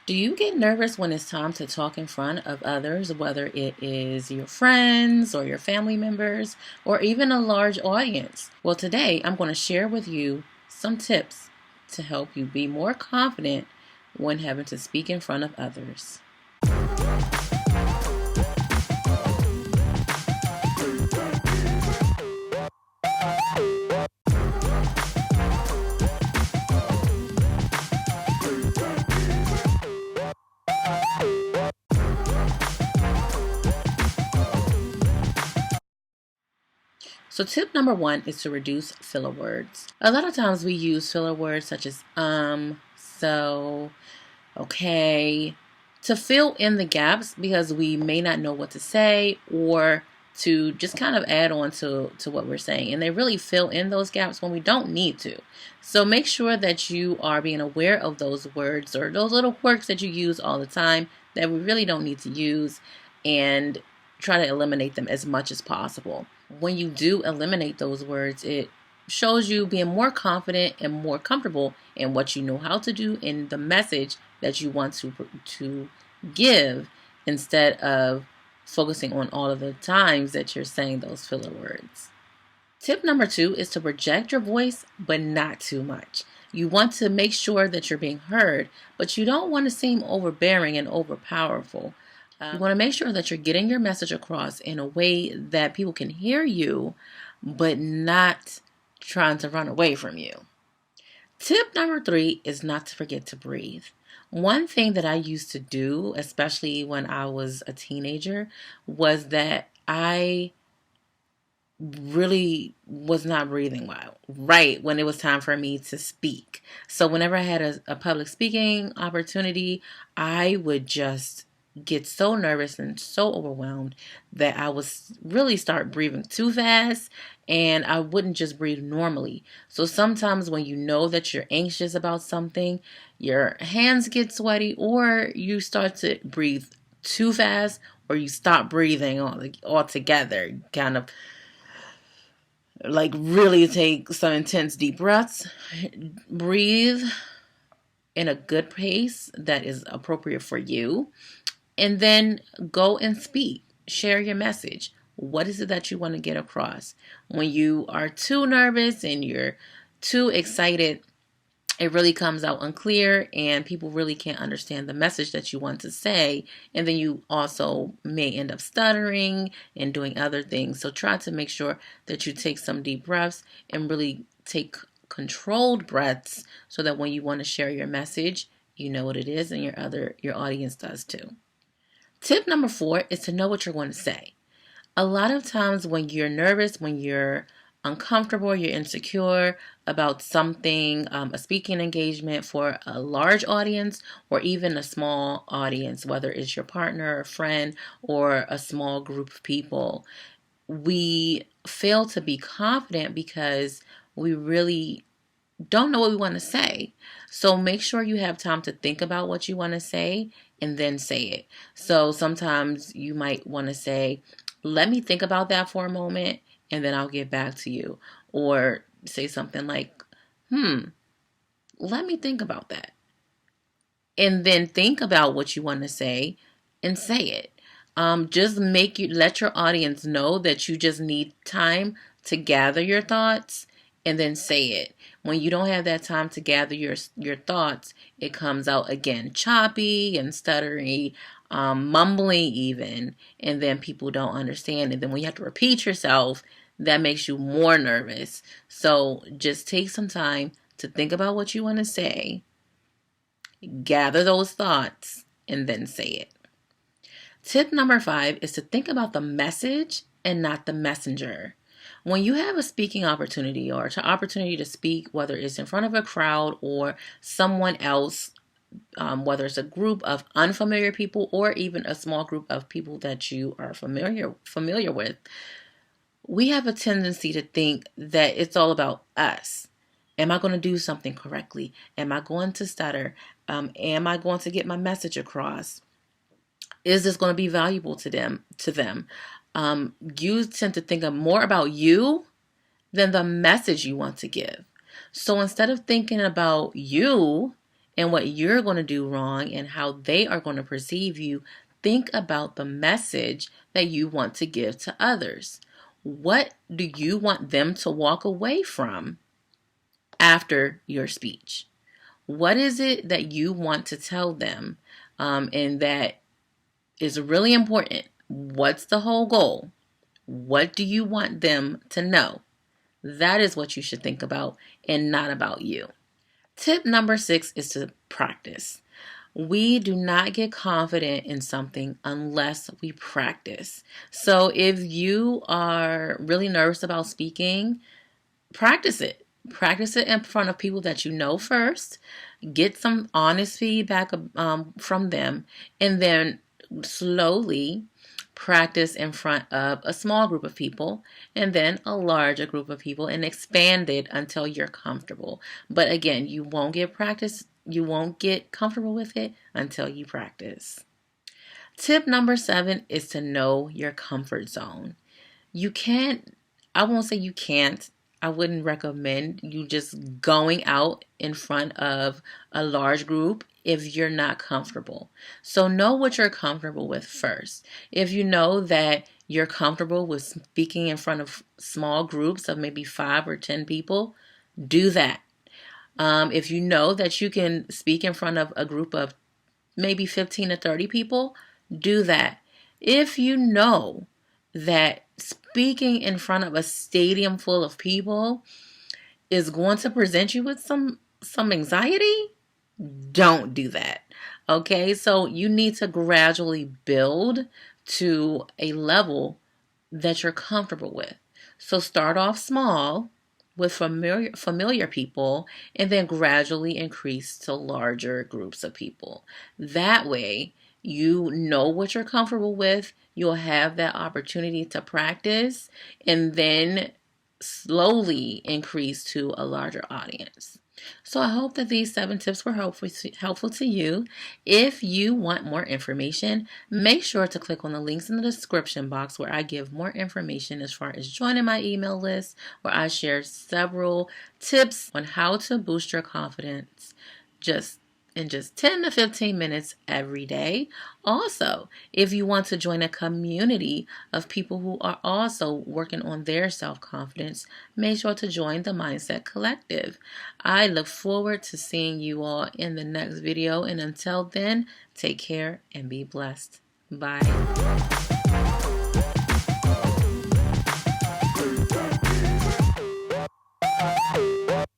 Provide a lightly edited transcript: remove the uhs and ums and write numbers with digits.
Do you get nervous when it's time to talk in front of others, whether it is your friends or your family members or even a large audience? Well, today I'm going to share with you some tips to help you be more confident when having to speak in front of others. So, tip number one is to reduce filler words. A lot of times we use filler words such as so, okay, to fill in the gaps because we may not know what to say or to just kind of add on to what we're saying. And they really fill in those gaps when we don't need to. So make sure that you are being aware of those words or those little quirks that you use all the time that we really don't need to use and try to eliminate them as much as possible. When you do eliminate those words, it shows you being more confident and more comfortable in what you know how to do in the message that you want to give instead of focusing on all of the times that you're saying those filler words. Tip number two is to project your voice, but not too much. You want to make sure that you're being heard, but you don't want to seem overbearing and overpowerful. You want to make sure that you're getting your message across in a way that people can hear you, but not trying to run away from you. Tip number three is not to forget to breathe. One thing that I used to do, especially when I was a teenager, was that I really was not breathing well right when it was time for me to speak. So whenever I had a public speaking opportunity, I would just get so nervous and so overwhelmed that I would really start breathing too fast and I wouldn't just breathe normally. So sometimes when you know that you're anxious about something, your hands get sweaty or you start to breathe too fast or you stop breathing altogether, kind of like really take some intense deep breaths, breathe in a good pace that is appropriate for you, and then go and speak. Share your message. What is it that you want to get across? When you are too nervous and you're too excited, it really comes out unclear and people really can't understand the message that you want to say. And then you also may end up stuttering and doing other things. So try to make sure that you take some deep breaths and really take controlled breaths so that when you want to share your message, you know what it is and your audience does too. Tip number four is to know what you're going to say. A lot of times when you're nervous, when you're uncomfortable, you're insecure about something, a speaking engagement for a large audience or even a small audience, whether it's your partner, a friend, or a small group of people, we fail to be confident because we really don't know what we want to say. So make sure you have time to think about what you want to say and then say it. So sometimes you might want to say, let me think about that for a moment and then I'll get back to you. Or say something like, let me think about that. And then think about what you want to say and say it. Just let your audience know that you just need time to gather your thoughts and then say it. When you don't have that time to gather your thoughts, it comes out again choppy and stuttery, mumbling even, and then people don't understand. And then when you have to repeat yourself, that makes you more nervous. So just take some time to think about what you want to say, gather those thoughts, and then say it. Tip number five is to think about the message and not the messenger. When you have a speaking opportunity or an opportunity to speak, whether it's in front of a crowd or someone else, whether it's a group of unfamiliar people or even a small group of people that you are familiar with, we have a tendency to think that it's all about us. Am I going to do something correctly? Am I going to stutter? Am I going to get my message across? Is this going to be valuable to them? You tend to think more about you than the message you want to give. So instead of thinking about you and what you're going to do wrong and how they are going to perceive you, think about the message that you want to give to others. What do you want them to walk away from after your speech? What is it that you want to tell them? And that is really important. What's the whole goal? What do you want them to know? That is what you should think about and not about you. Tip number 6 is to practice. We do not get confident in something unless we practice. So if you are really nervous about speaking, practice it. Practice it in front of people that you know first. Get some honest feedback from them, and then slowly practice in front of a small group of people and then a larger group of people, and expand it until you're comfortable. But again, you won't get comfortable with it until you practice. Tip number 7 is to know your comfort zone. I wouldn't recommend you just going out in front of a large group if you're not comfortable. So know what you're comfortable with first. If you know that you're comfortable with speaking in front of small groups of maybe 5 or 10 people, do that. If you know that you can speak in front of a group of maybe 15 to 30 people, do that. If you know that speaking in front of a stadium full of people is going to present you with some anxiety, don't do that. Okay, so you need to gradually build to a level that you're comfortable with. So start off small with familiar people, and then gradually increase to larger groups of people. That way, you know what you're comfortable with. You'll have that opportunity to practice, and then slowly increase to a larger audience. So I hope that these 7 tips were helpful to you. If you want more information, make sure to click on the links in the description box where I give more information as far as joining my email list, where I share several tips on how to boost your confidence in just 10 to 15 minutes every day. Also, if you want to join a community of people who are also working on their self-confidence, make sure to join the Mindset Collective. I look forward to seeing you all in the next video, and until then, take care and be blessed. Bye.